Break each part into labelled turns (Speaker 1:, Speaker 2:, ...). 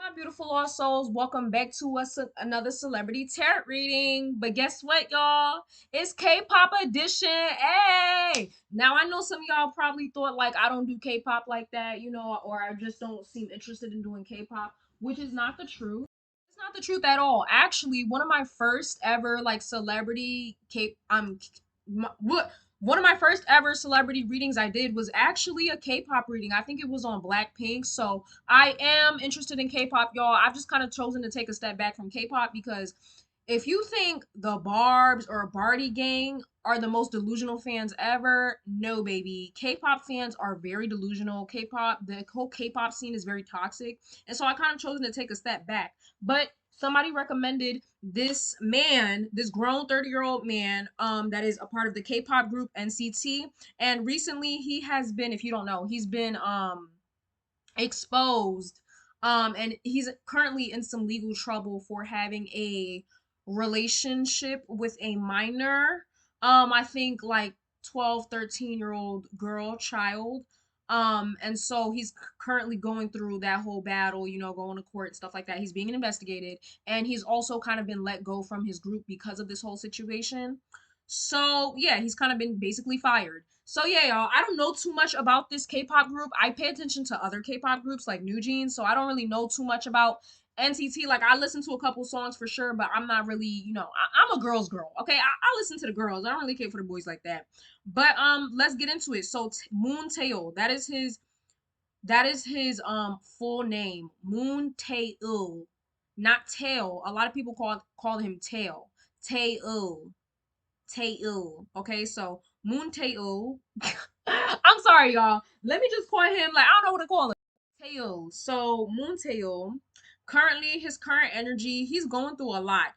Speaker 1: My beautiful lost souls, welcome back to another celebrity tarot reading. But guess what, y'all? It's K-pop edition. Hey! Now I know some of y'all probably thought like I don't do K-pop like that, or I just don't seem interested in doing K-pop, which is not the truth. It's not the truth at all. Actually, one of my first ever like celebrity K what one of my first ever celebrity readings I did was actually a K-pop reading. I think it was on Blackpink. So I am interested in K-pop, y'all. I've just kind of chosen to take a step back from K-pop because if you think the Barbs or Barty gang are the most delusional fans ever, no, baby. K-pop fans are very delusional. The whole K-pop scene is very toxic. And so I kind of chosen to take a step back. But somebody recommended this man, this grown 30-year-old man, that is a part of the K-pop group NCT. And recently he has been, if you don't know, he's been exposed, and he's currently in some legal trouble for having a relationship with a minor, I think like 12, 13-year-old girl child. And so he's currently going through that whole battle, going to court and stuff like that. He's being investigated, and he's also kind of been let go from his group because of this whole situation. So yeah, he's kind of been basically fired. So yeah, y'all, I don't know too much about this K-pop group. I pay attention to other K-pop groups like New Jeans, so I don't really know too much about NCT. Like I listen to a couple songs for sure, but I'm not really, I'm a girl's girl. Okay, I listen to the girls. I don't really care for the boys like that. But let's get into it. So Moon Taeil, that is his full name, Moon Taeil, not Tail. A lot of people call him Tail. Taeil. Taeil. Okay, so Moon Taeil. I'm sorry, y'all. Let me just call him like I don't know what to call him. Taeil. So Moon Taeil. Currently, his current energy, he's going through a lot.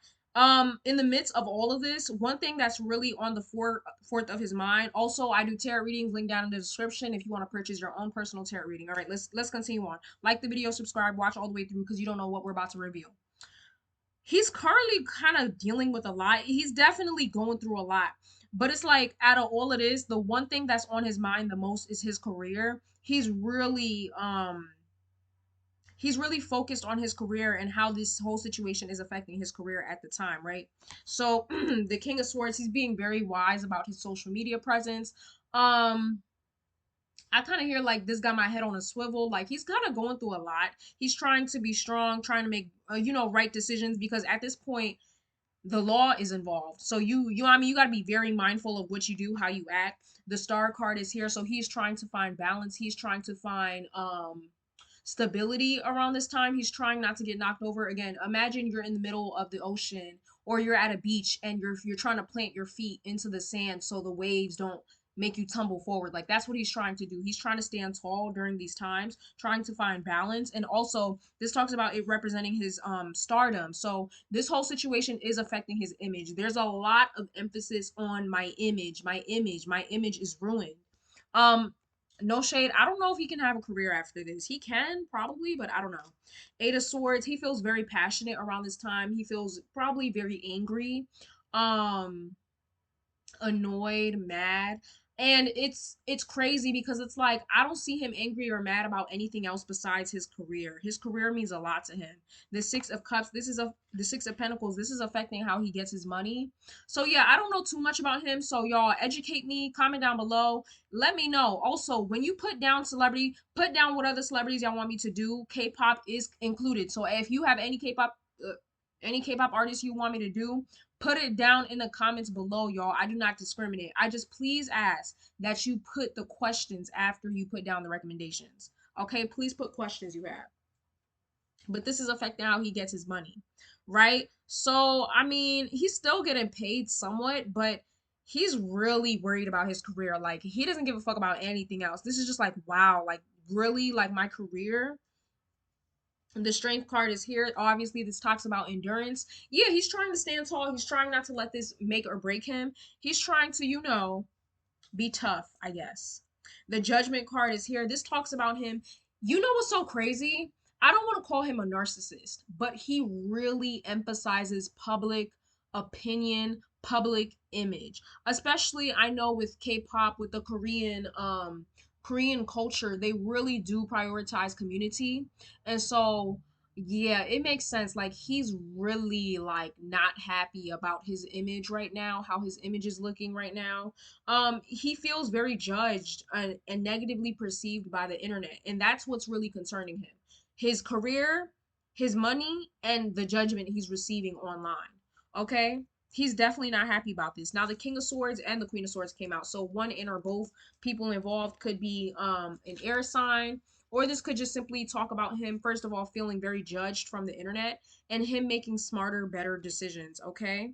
Speaker 1: In the midst of all of this, one thing that's really on the fourth of his mind. Also, I do tarot readings. Link down in the description if you want to purchase your own personal tarot reading. All right, let's continue on. Like the video, subscribe, watch all the way through because you don't know what we're about to reveal. He's currently kind of dealing with a lot. He's definitely going through a lot. But it's like out of all of this, the one thing that's on his mind the most is his career. He's really focused on his career and how this whole situation is affecting his career at the time, right? So the King of Swords, he's being very wise about his social media presence. Um I kind of hear like this got my head on a swivel. Like he's kind of going through a lot. He's trying to be strong, trying to make right decisions because at this point the law is involved. So you got to be very mindful of what you do, how you act. The star card is here, so he's trying to find balance. He's trying to find stability around this time. He's trying not to get knocked over again. Imagine you're in the middle of the ocean or you're at a beach and you're trying to plant your feet into the sand so the waves don't make you tumble forward. Like that's what he's trying to do. He's trying to stand tall during these times, trying to find balance. And also this talks about it representing his stardom. So this whole situation is affecting his image. There's a lot of emphasis on my image. My image is ruined. Um no shade. I don't know if he can have a career after this. He can probably, but I don't know. Eight of Swords. He feels very passionate around this time. He feels probably very angry. Um Annoyed, mad. And it's crazy because it's like I don't see him angry or mad about anything else besides his career. His career means a lot to him. The 6 of Cups, the 6 of Pentacles, this is affecting how he gets his money. So yeah, I don't know too much about him. So y'all educate me, comment down below. Let me know. Also, when you put down celebrity, put down what other celebrities y'all want me to do. K-pop is included. So if you have any K-pop artists you want me to do, put it down in the comments below, y'all. I do not discriminate. I just please ask that you put the questions after you put down the recommendations. Okay, please put questions you have. But this is affecting how he gets his money, right? So, I mean, he's still getting paid somewhat, but he's really worried about his career. Like, he doesn't give a fuck about anything else. This is just like, wow, like, really, like, my career. The strength card is here. Obviously, this talks about endurance. Yeah, he's trying to stand tall. He's trying not to let this make or break him. He's trying to, be tough, I guess. The judgment card is here. This talks about him. You know what's so crazy? I don't want to call him a narcissist, but he really emphasizes public opinion, public image. Especially I know with K-pop, with the Korean culture, they really do prioritize community. And so Yeah, it makes sense. Like he's really like not happy about his image right now, how his image is looking right now. He feels very judged and negatively perceived by the internet, and that's what's really concerning him. His career, his money, and the judgment he's receiving online. Okay? He's definitely not happy about this. Now the King of Swords and the Queen of Swords came out. So one and or both people involved could be an air sign, or this could just simply talk about him, first of all, feeling very judged from the internet and him making smarter, better decisions, okay?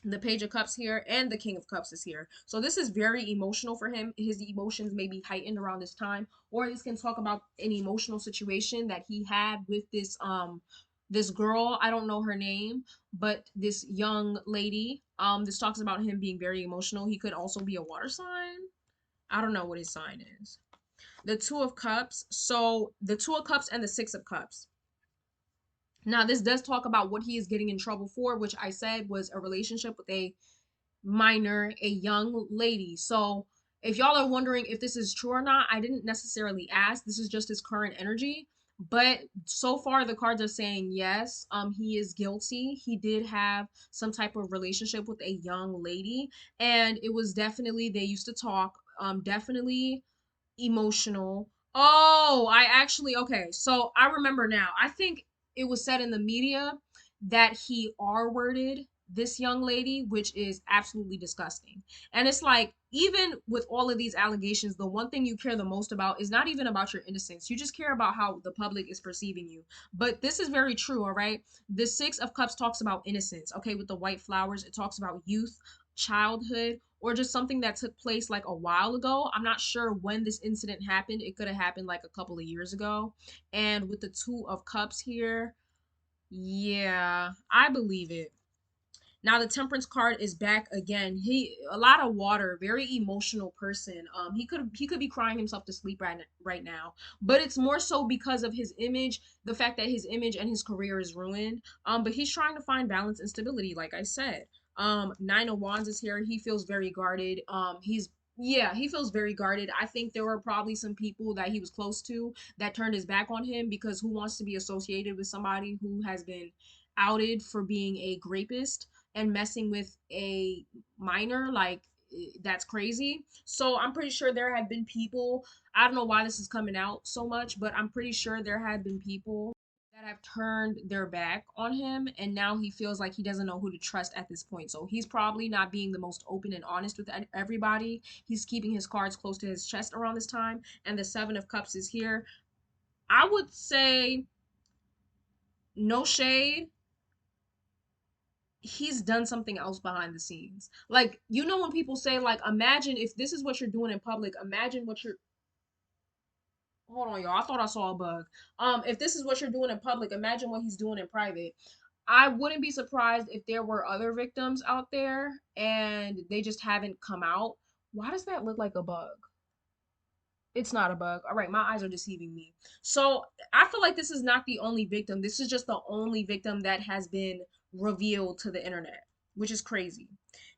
Speaker 1: The Page of Cups here and the King of Cups is here. So this is very emotional for him. His emotions may be heightened around this time, or this can talk about an emotional situation that he had with this girl. I don't know her name, but this young lady. This talks about him being very emotional. He could also be a water sign. I don't know what his sign is. The Two of Cups. So the Two of Cups and the Six of Cups. Now, this does talk about what he is getting in trouble for, which I said was a relationship with a minor, a young lady. So if y'all are wondering if this is true or not, I didn't necessarily ask. This is just his current energy. But so far the cards are saying yes, he is guilty. He did have some type of relationship with a young lady, and it was definitely, they used to talk, definitely emotional. Oh, I actually, okay. So I remember now. I think it was said in the media that he R worded this young lady, which is absolutely disgusting. And it's like, even with all of these allegations, the one thing you care the most about is not even about your innocence. You just care about how the public is perceiving you. But this is very true, all right? The Six of Cups talks about innocence, okay? With the white flowers, it talks about youth, childhood, or just something that took place like a while ago. I'm not sure when this incident happened. It could have happened like a couple of years ago. And with the Two of Cups here, yeah, I believe it. Now the Temperance card is back again. He, a lot of water, very emotional person. He could be crying himself to sleep right now, but it's more so because of his image, the fact that his image and his career is ruined. But he's trying to find balance and stability, like I said. Nine of Wands is here. He feels very guarded. Yeah, he feels very guarded. I think there were probably some people that he was close to that turned his back on him, because who wants to be associated with somebody who has been outed for being a rapist and messing with a minor? Like, that's crazy. So I'm pretty sure there had been people, I don't know why this is coming out so much, but I'm pretty sure there had been people that have turned their back on him, and now he feels like he doesn't know who to trust at this point. So he's probably not being the most open and honest with everybody. He's keeping his cards close to his chest around this time, and the Seven of Cups is here. I would say, no shade, he's done something else behind the scenes. Like, you know, when people say, like, imagine if this is what you're doing in public, imagine what you're, hold on, y'all, I thought I saw a bug. If this is what you're doing in public, imagine what he's doing in private. I wouldn't be surprised if there were other victims out there and they just haven't come out. Why does that look like a bug? It's not a bug. All right, my eyes are deceiving me. So I feel like this is not the only victim. This is just the only victim that has been revealed to the internet, which is crazy.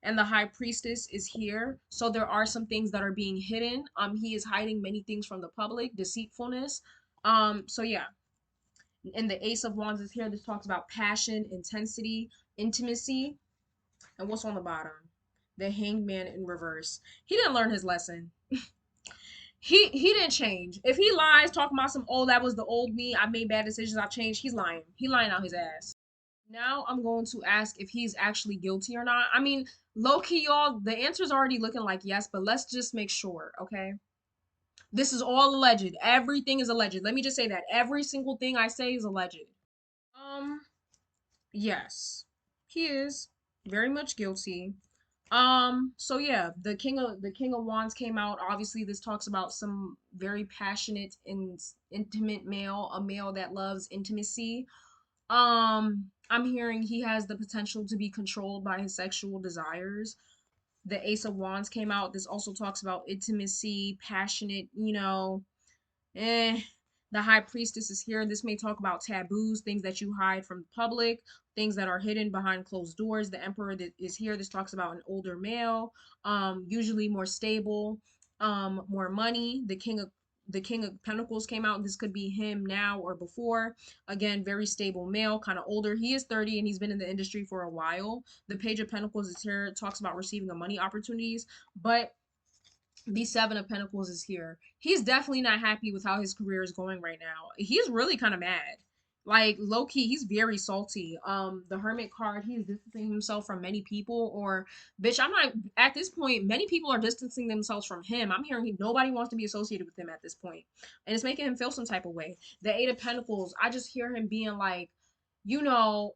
Speaker 1: And the High Priestess is here. So there are some things that are being hidden. He is hiding many things from the public, deceitfulness. So yeah. And the Ace of Wands is here. This talks about passion, intensity, intimacy. And what's on the bottom? The Hanged Man in reverse. He didn't learn his lesson. He didn't change. If he lies, talking about some, oh, that was the old me, I made bad decisions, I've changed, he's lying. He lying out his ass. Now I'm going to ask if he's actually guilty or not. I mean, low key, y'all, the answer's already looking like yes, but let's just make sure, okay? This is all alleged. Everything is alleged. Let me just say that. Every single thing I say is alleged. Um, yes. He is very much guilty. So yeah, the King of Wands came out. Obviously, this talks about some very passionate and intimate male, a male that loves intimacy. I'm hearing he has the potential to be controlled by his sexual desires. The Ace of Wands came out. This also talks about intimacy, passionate, eh. The High Priestess is here. This may talk about taboos, things that you hide from the public, things that are hidden behind closed doors. The Emperor that is here. This talks about an older male, usually more stable, more money. The King of The King of Pentacles came out. This could be him now or before. Again, very stable male, kind of older. He is 30 and he's been in the industry for a while. The Page of Pentacles is here. It talks about receiving a money opportunities, but the Seven of Pentacles is here. He's definitely not happy with how his career is going right now. He's really kind of mad. Like low key, he's very salty. The Hermit card, he is distancing himself from many people, or bitch, I'm not at this point, many people are distancing themselves from him. I'm hearing nobody wants to be associated with him at this point. And it's making him feel some type of way. The Eight of Pentacles, I just hear him being like,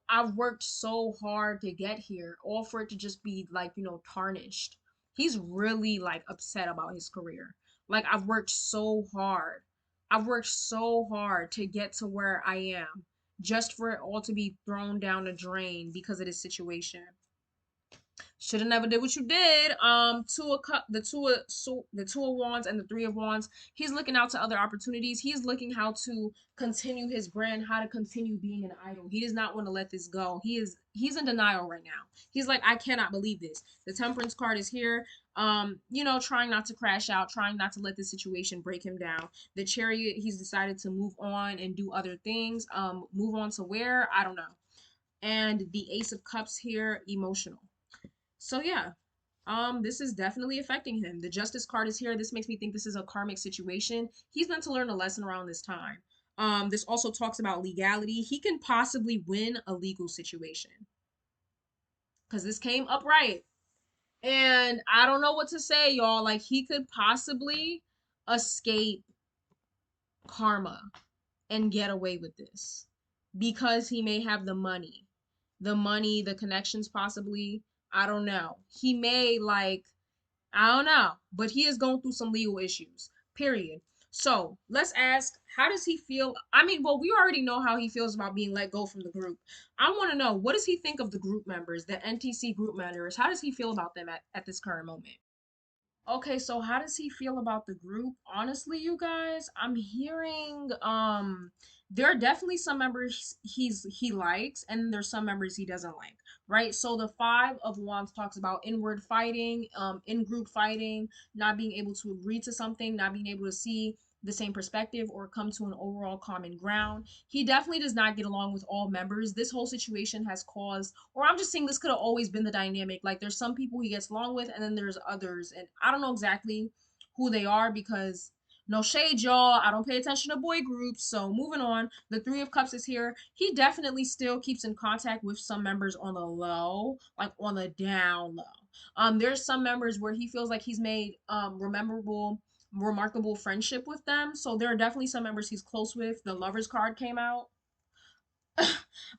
Speaker 1: I've worked so hard to get here, all for it to just be like, tarnished. He's really like upset about his career. Like I've worked so hard. I've worked so hard to get to where I am just for it all to be thrown down the drain because of this situation. Should have never did what you did. Two of cup, the two of wands and the three of wands. He's looking out to other opportunities. He's looking how to continue his brand, how to continue being an idol. He does not want to let this go. He's in denial right now. He's like, I cannot believe this. The Temperance card is here. Trying not to crash out, trying not to let this situation break him down. The Chariot, he's decided to move on and do other things. Move on to where? I don't know. And the Ace of Cups here, emotional. So yeah, this is definitely affecting him. The Justice card is here. This makes me think this is a karmic situation. He's meant to learn a lesson around this time. This also talks about legality. He can possibly win a legal situation because this came up right. And I don't know what to say, y'all. Like he could possibly escape karma and get away with this because he may have the money. The connections possibly. I don't know. He may like I don't know, but he is going through some legal issues. Period. So let's ask, how does he feel? I mean, well, we already know how he feels about being let go from the group. I want to know, what does he think of the group members, the NTC group members? How does he feel about them at this current moment? Okay, so how does he feel about the group? Honestly, you guys, I'm hearing there are definitely some members he likes and there's some members he doesn't like, right? So the 5 of Wands talks about inward fighting, in group fighting, not being able to agree to something, not being able to see the same perspective or come to an overall common ground. He definitely does not get along with all members. This whole situation has caused, or I'm just saying this could have always been the dynamic. Like there's some people he gets along with, and then there's others, and I don't know exactly who they are because no shade, y'all. I don't pay attention to boy groups. So moving on, the Three of Cups is here. He definitely still keeps in contact with some members on the low, like on the down low. There's some members where he feels like he's made remarkable friendship with them. So there are definitely some members he's close with. The Lovers card came out.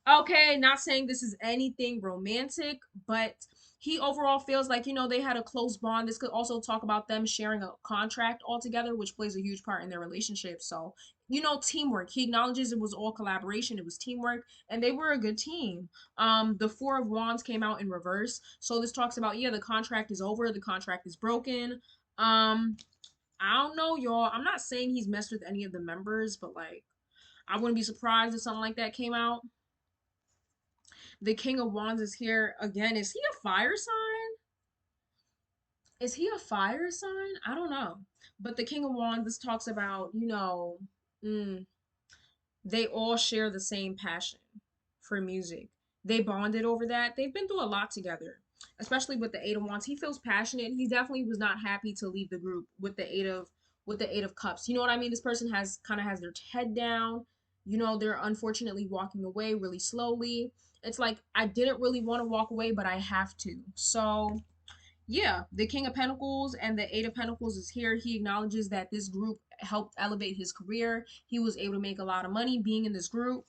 Speaker 1: Okay, not saying this is anything romantic, but he overall feels like, they had a close bond. This could also talk about them sharing a contract altogether, which plays a huge part in their relationship. So, teamwork. He acknowledges it was all collaboration, it was teamwork, and they were a good team. The Four of Wands came out in reverse. So this talks about, yeah, the contract is over, the contract is broken. I don't know, y'all. I'm not saying he's messed with any of the members, but like I wouldn't be surprised if something like that came out. The King of Wands is here again. Is he a fire sign? Is he a fire sign? I don't know. But the King of Wands, this talks about, mm, they all share the same passion for music. They bonded over that. They've been through a lot together, especially with the Eight of Wands. He feels passionate. He definitely was not happy to leave the group with the Eight of Cups. You know what I mean? This person has their head down. They're unfortunately walking away really slowly. It's like I didn't really want to walk away, but I have to. So yeah, the King of Pentacles and the Eight of Pentacles is here. He acknowledges that this group helped elevate his career. He was able to make a lot of money being in this group.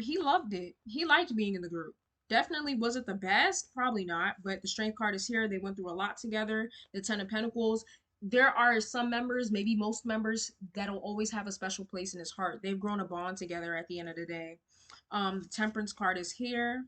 Speaker 1: He loved it. He liked being in the group. Definitely was it the best? Probably not, but the Strength card is here. They went through a lot together. The Ten of Pentacles. There are some members, maybe most members, that'll always have a special place in his heart. They've grown a bond together at the end of the day. The Temperance card is here.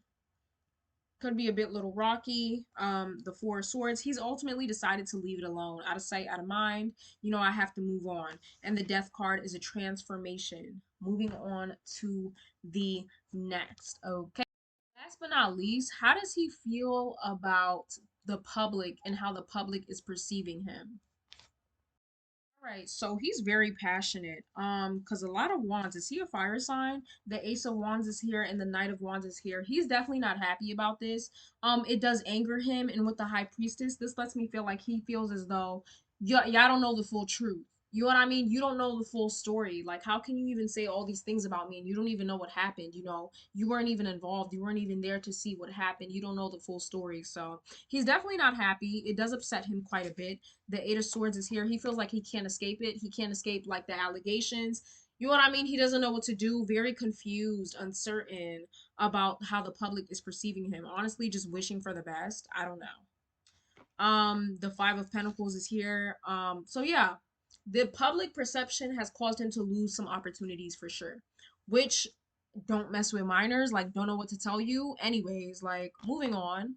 Speaker 1: Could be a bit little rocky. The Four of Swords, he's ultimately decided to leave it alone, out of sight, out of mind. I have to move on. And the Death card is a transformation. Moving on to the next. Okay. Last but not least, how does he feel about the public and how the public is perceiving him? Right, so he's very passionate. Because a lot of wands, is he a fire sign? The Ace of Wands is here and the Knight of Wands is here. He's definitely not happy about this. It does anger him, and with the High Priestess, this lets me feel like he feels as though y'all don't know the full truth. You know what I mean? You don't know the full story. Like, how can you even say all these things about me and you don't even know what happened? You know, you weren't even involved. You weren't even there to see what happened. You don't know the full story. So he's definitely not happy. It does upset him quite a bit. The Eight of Swords is here. He feels like he can't escape it. He can't escape like the allegations. You know what I mean? He doesn't know what to do. Very confused, uncertain about how the public is perceiving him. Honestly, just wishing for the best. I don't know. The Five of Pentacles is here. So yeah, the public perception has caused him to lose some opportunities for sure. Which don't mess with minors. Like, don't know what to tell you. Anyways, like, moving on.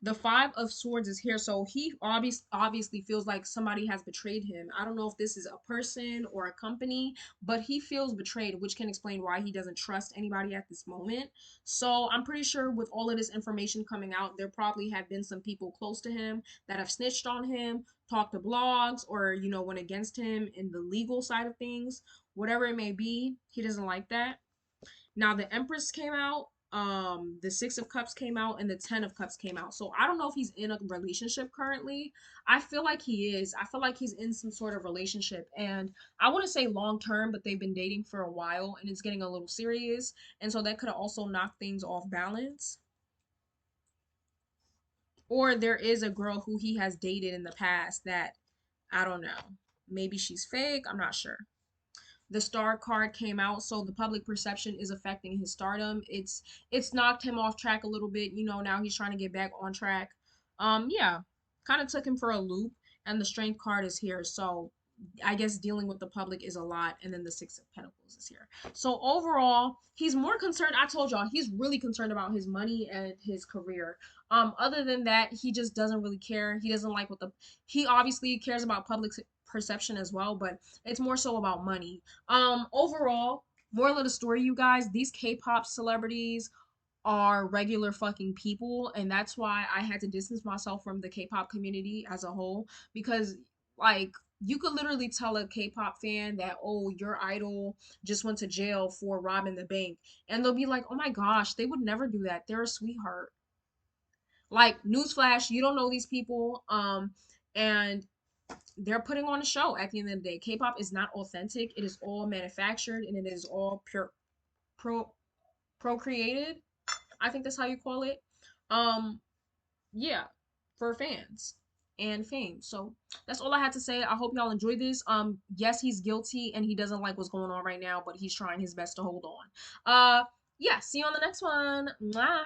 Speaker 1: The Five of Swords is here, so he obviously feels like somebody has betrayed him. I don't know if this is a person or a company, but he feels betrayed, which can explain why he doesn't trust anybody at this moment. So I'm pretty sure with all of this information coming out, there probably have been some people close to him that have snitched on him, talked to blogs, or went against him in the legal side of things. Whatever it may be, he doesn't like that. Now the Empress came out, the Six of Cups came out, and the Ten of Cups came out. So I don't know if he's in a relationship currently. I feel like he is. I feel like he's in some sort of relationship, and I wouldn't say long term, but they've been dating for a while, and it's getting a little serious, and so that could have also knocked things off balance. Or there is a girl who he has dated in the past that I don't know. Maybe she's fake. I'm not sure. The Star card came out, so the public perception is affecting his stardom. It's knocked him off track a little bit. Now he's trying to get back on track. Yeah, kind of took him for a loop. And the Strength card is here, so I guess dealing with the public is a lot. And then the Six of Pentacles is here. So overall, he's more concerned. I told y'all, he's really concerned about his money and his career. Other than that, he just doesn't really care. He doesn't like what the he obviously cares about public perception as well, but it's more so about money. Overall, moral of the story, you guys, these K-pop celebrities are regular fucking people, and that's why I had to distance myself from the K-pop community as a whole, because like you could literally tell a K-pop fan that, oh, your idol just went to jail for robbing the bank, and they'll be like, oh my gosh, they would never do that, they're a sweetheart. Like, newsflash, you don't know these people. And they're putting on a show at the end of the day. K-pop is not authentic. It is all manufactured, and it is all pure pro procreated. I think that's how you call it. Um yeah, for fans and fame. So that's all I had to say. I hope y'all enjoy this. Yes, he's guilty and he doesn't like what's going on right now, but he's trying his best to hold on. Yeah, see you on the next one. Mwah.